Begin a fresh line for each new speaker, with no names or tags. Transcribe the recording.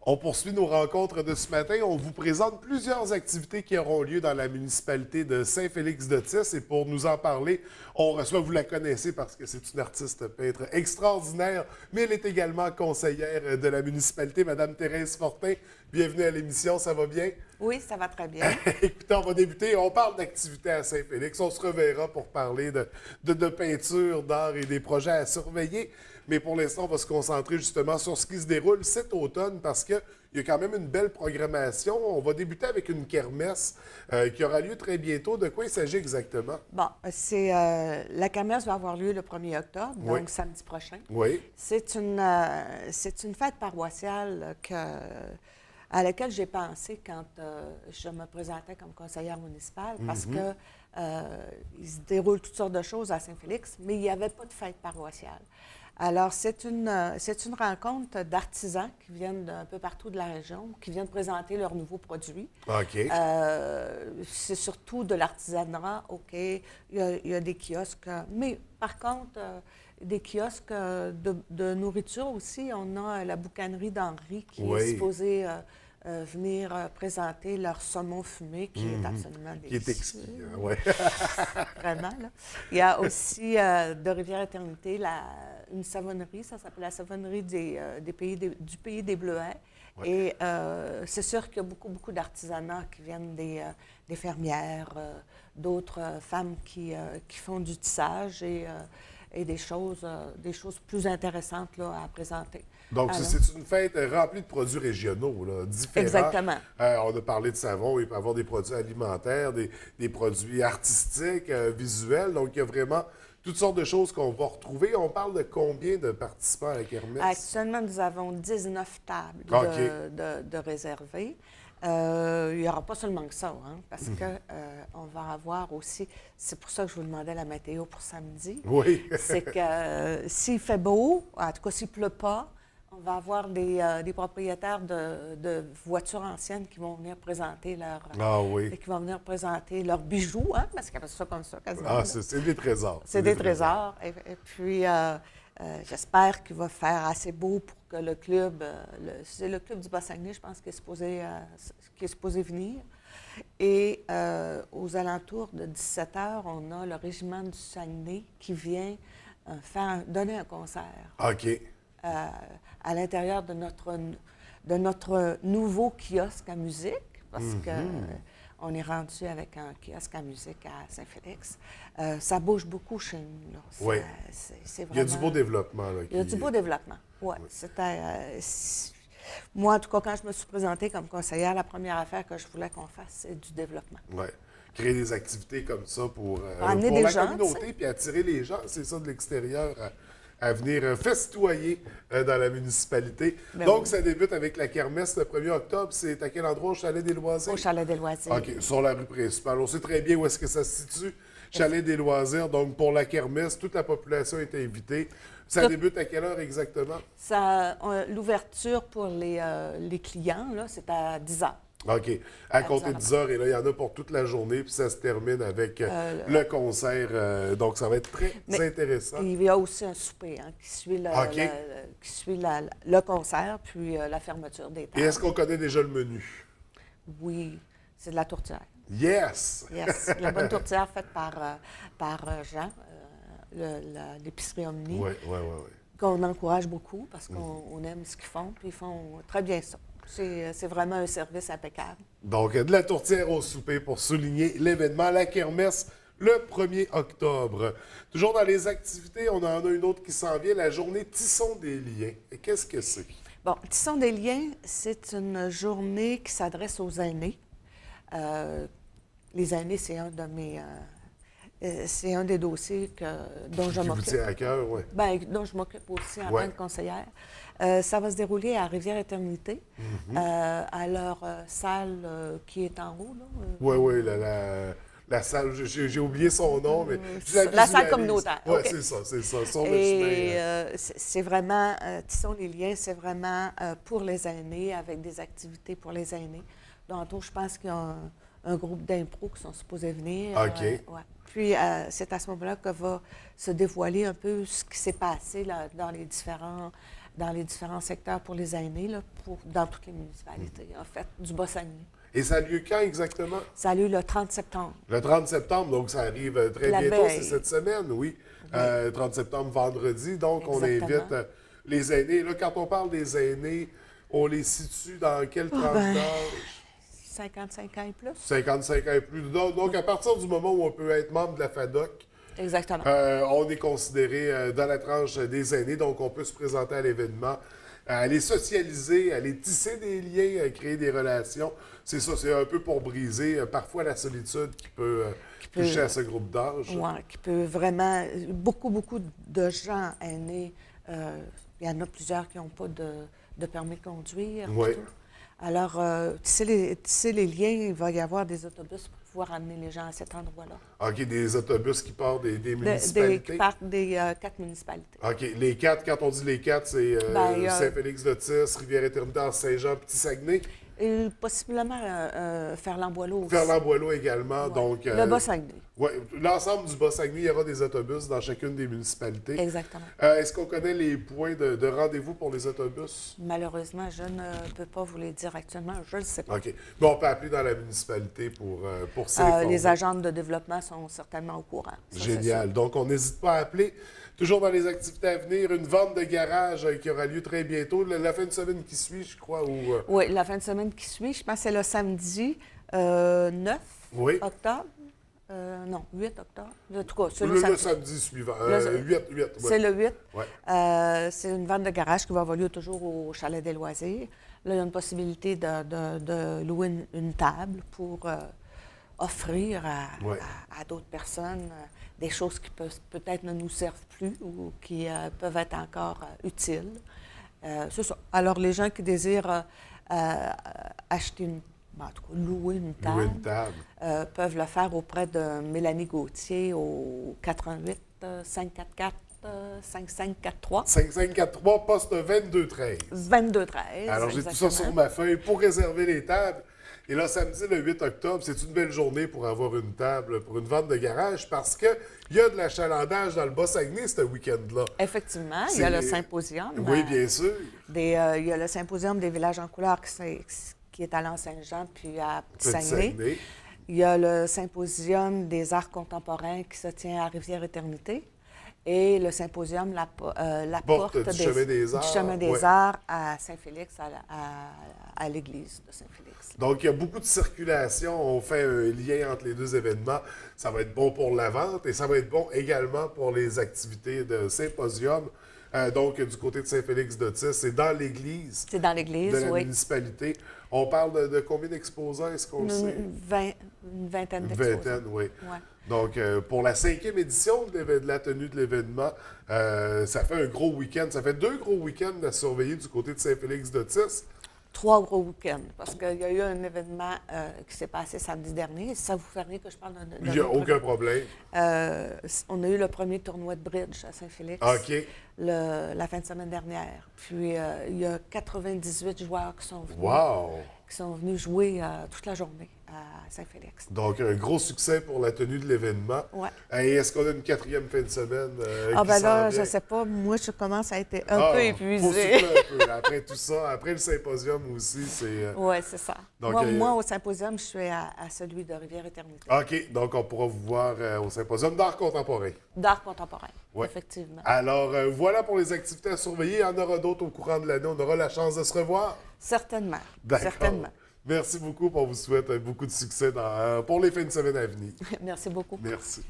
On poursuit nos rencontres de ce matin. On vous présente plusieurs activités qui auront lieu dans la municipalité de Saint-Félix-de-Tis. Et pour nous en parler, on reçoit, vous la connaissez parce que c'est une artiste peintre extraordinaire, mais elle est également conseillère de la municipalité, Madame Thérèse Fortin. Bienvenue à l'émission, ça va bien?
Oui, ça va très bien.
Écoutez, on va débuter. On parle d'activités à Saint-Félix. On se reverra pour parler de peinture, d'art et des projets à surveiller. Mais pour l'instant, on va se concentrer justement sur ce qui se déroule cet automne parce qu'il y a quand même une belle programmation. On va débuter avec une kermesse qui aura lieu très bientôt. De quoi il s'agit exactement?
Bon, la kermesse va avoir lieu le 1er octobre,
Oui.
donc samedi prochain.
Oui.
C'est une fête paroissiale à laquelle j'ai pensé quand je me présentais comme conseillère municipale parce que il se déroule toutes sortes de choses à Saint-Félix, mais il n'y avait pas de fête paroissiale. Alors, c'est une rencontre d'artisans qui viennent d'un peu partout de la région, qui viennent présenter leurs nouveaux produits.
OK.
C'est surtout de l'artisanat, OK. Il y a des kiosques, mais par contre, des kiosques de nourriture aussi. On a la boucanerie d'Henri qui
Oui.
est supposée venir présenter leur saumon fumé, qui est absolument
Qui est
délicieux.
exquis, oui.
Vraiment, là. Il y a aussi de Rivière-Éternité une savonnerie, ça s'appelle la savonnerie du pays des Bleuets.
Ouais.
Et c'est sûr qu'il y a beaucoup d'artisanat qui viennent des fermières, d'autres femmes qui font du tissage et des choses plus intéressantes là, à présenter.
Donc,
Alors,
c'est une fête remplie de produits régionaux, là, différents.
Exactement.
On a parlé de savon, il peut y avoir des produits alimentaires, des produits artistiques, visuels. Donc, il y a vraiment toutes sortes de choses qu'on va retrouver. On parle de combien de participants à la kermesse?
Actuellement, nous avons 19 tables
OK.
de réservées. Il n'y aura pas seulement que ça, hein, parce que on va avoir aussi, c'est pour ça que je vous demandais la météo pour samedi,
Oui.
c'est que s'il fait beau, en tout cas s'il ne pleut pas, on va avoir des propriétaires de voitures anciennes qui vont venir présenter
Ah oui.
qui vont venir présenter leurs bijoux, hein, parce qu'ils appellent ça comme ça quasiment.
Ah,
là.
c'est des trésors.
C'est des trésors. Et puis, j'espère qu'il va faire assez beau pour que le club, c'est le club du Bas-Saguenay, je pense, qui est supposé venir. Et aux alentours de 17 h, on a le régiment du Saguenay qui vient donner un concert
OK.
à l'intérieur de notre nouveau kiosque à musique, parce que on est rendu avec un kiosque à musique à Saint-Félix. Ça bouge beaucoup chez nous. Là.
Oui.
C'est
Il y a du
vraiment-
beau développement. Là,
Il y a du beau développement, oui. Moi, en tout cas, quand je me suis présentée comme conseillère, la première affaire que je voulais qu'on fasse, c'est du développement.
Oui. Créer des activités comme ça pour
Amener
pour
des
la
gens,
communauté puis attirer les gens, c'est ça, de l'extérieur à venir festoyer dans la municipalité.
Ben
Donc,
oui.
ça débute avec la kermesse le 1er octobre. C'est à quel endroit? Au Chalet des Loisirs?
Au Chalet des Loisirs.
OK, sur la rue principale. On sait très bien où est-ce que ça se situe. Chalet des Loisirs. Donc, pour la kermesse, toute la population est invitée. Ça
Tout-
débute à quelle heure exactement?
L'ouverture pour les clients, là, c'est à 10 h.
OK. À compter
10
de 10 heures, et là, il y en a pour toute la journée, puis ça se termine avec le concert. Donc, ça va être très intéressant.
Il y a aussi un souper hein, qui suit
OK.
le concert, puis la fermeture des
Et
tables.
est-ce qu'on connaît déjà le menu?
Oui, c'est de la tourtière.
Yes!
Yes, la bonne tourtière faite par Jean, l'épicerie Omni,
Oui, oui, oui.
qu'on encourage beaucoup parce qu'on aime ce qu'ils font, puis ils font très bien ça. C'est vraiment un service impeccable.
Donc, de la tourtière au souper pour souligner l'événement, la kermesse, le 1er octobre. Toujours dans les activités, on en a une autre qui s'en vient, la journée Tissons des liens. Et qu'est-ce que c'est?
Bon, Tissons des liens, c'est une journée qui s'adresse aux aînés. Les aînés, c'est un de mes... c'est un des dossiers dont je
Qui vous
m'occupe.
tient à cœur, oui.
Bien, dont je m'occupe aussi en
Ouais.
tant que conseillère. Ça va se dérouler à Rivière-Éternité, à leur salle qui est en haut. Là.
Oui, oui, la salle, j'ai oublié son nom, mais je
La salle
visualise.
communautaire,
Oui,
OK.
c'est ça. Sur le
Et
chemin.
c'est vraiment, Tissons les liens, c'est vraiment pour les aînés, avec des activités pour les aînés. Tantôt, je pense qu'il y a un groupe d'impro qui sont supposés venir.
OK.
Ouais. Puis, c'est à ce moment-là que va se dévoiler un peu ce qui s'est passé là, dans les différents dans les différents secteurs pour les aînés, là, dans toutes les municipalités, en fait, du Bas-Saguenay.
Et ça a lieu quand exactement?
Ça a lieu le 30 septembre.
Le 30 septembre, donc ça arrive très
La
bientôt,
veille.
c'est cette semaine, oui. 30 septembre, vendredi, donc on
Exactement.
invite les aînés. Là, quand on parle des aînés, on les situe dans quelle tranche d'âge?
55 ans et plus.
55 ans et plus. Donc, à partir du moment où on peut être membre de la FADOC,
Exactement.
on est considéré dans la tranche des aînés, donc on peut se présenter à l'événement, aller socialiser, aller tisser des liens, créer des relations. C'est ça, c'est un peu pour briser parfois la solitude qui peut toucher à ce groupe d'âge.
Oui, qui peut vraiment... Beaucoup de gens aînés, il y en a plusieurs qui n'ont pas de permis de conduire.
Oui.
Tout. Alors, tisser les liens, il va y avoir des autobus pour pouvoir amener les gens à cet endroit-là.
OK, des autobus qui partent des
Qui
municipalités.
partent des 4 municipalités.
OK, les 4, quand on dit les 4, c'est Saint-Félix-de-Tis, Rivière-Éternité, Saint-Jean, Petit-Saguenay.
Et possiblement Ferland-Boileau aussi.
Ferland-Boileau également.
Ouais.
Donc,
Le Bas-Saguenay.
Oui, l'ensemble du Bas-Saguenay, il y aura des autobus dans chacune des municipalités.
Exactement.
Est-ce qu'on connaît les points de rendez-vous pour les autobus?
Malheureusement, je ne peux pas vous les dire actuellement. Je ne le sais pas.
OK. Mais on peut appeler dans la municipalité pour s'informer.
Les agents de développement sont certainement au courant. Ça,
Génial. Donc, on n'hésite pas à appeler. Toujours dans les activités à venir, une vente de garage qui aura lieu très bientôt, la fin de semaine qui suit, je crois.
Oui, la fin de semaine qui suit, je pense que c'est le samedi 9
Oui.
octobre. Non, 8 octobre. En tout cas, c'est
Le samedi suivant. 8, ouais.
C'est le 8.
Ouais.
C'est une vente de garage qui va avoir lieu toujours au Chalet des Loisirs. Là, il y a une possibilité de louer une table pour offrir à d'autres personnes des choses qui peut-être ne nous servent plus ou qui peuvent être encore utiles. C'est ça. Alors, les gens qui désirent acheter en tout cas, louer une table, peuvent le faire auprès de Mélanie Gauthier au 88 544 5543.
5543, poste 2213.
2213.
Alors, j'ai tout ça sur ma feuille pour réserver les tables. Et là, samedi, le 8 octobre, c'est une belle journée pour avoir une table, pour une vente de garage, parce qu'il y a de l'achalandage dans le Bas-Saguenay ce week-end-là.
Effectivement, il y a le symposium.
Oui, bien sûr.
Il y a le symposium des villages en couleur qui est à L'Anse-Saint-Jean puis à Petit-Saguenay. Il y a le symposium des arts contemporains qui se tient à Rivière-Éternité. Et le symposium La Porte
du Chemin des Arts.
Du Chemin des Arts à Saint-Félix, à l'église de Saint-Félix.
Donc, il y a beaucoup de circulation. On fait un lien entre les deux événements. Ça va être bon pour la vente et ça va être bon également pour les activités de symposium. Donc, du côté de Saint-Félix-de-Tis, c'est dans l'église.
C'est dans l'église,
de la
oui.
municipalité. On parle de combien d'exposants, est-ce qu'on sait?
Une vingtaine d'exposants.
Une vingtaine, oui.
Ouais.
Donc, pour la 5e édition de la tenue de l'événement, ça fait un gros week-end. Ça fait 2 gros week-ends à surveiller du côté de Saint-Félix-de-Tis.
3 gros week-ends, parce qu'il y a eu un événement qui s'est passé samedi dernier. Si ça vous fait rien que je parle d'un
Il n'y a aucun problème.
On a eu le premier tournoi de bridge à Saint-Félix
OK.
la fin de semaine dernière. Puis, il y a 98 joueurs
Wow!
qui sont venus jouer toute la journée à Saint-Félix.
Donc, un gros succès pour la tenue de l'événement.
Ouais.
Et est-ce qu'on a une 4e fin de semaine
Ben là,
qui s'en
je
vient?
ne sais pas. Moi, je commence à être un peu
Faut
épuisée.
souffler un peu. Après tout ça, après le symposium aussi, c'est...
Oui, c'est ça.
Donc,
moi, au symposium, je suis à celui de Rivière-Éternité.
OK. Donc, on pourra vous voir au symposium d'art contemporain.
D'art contemporain,
Ouais.
effectivement.
Alors, voilà pour les activités à surveiller. Il y en aura d'autres au courant de l'année. On aura la chance de se revoir.
Certainement.
D'accord.
Certainement.
Merci beaucoup. On vous souhaite beaucoup de succès pour les fins de semaine à venir.
Merci beaucoup.
Merci.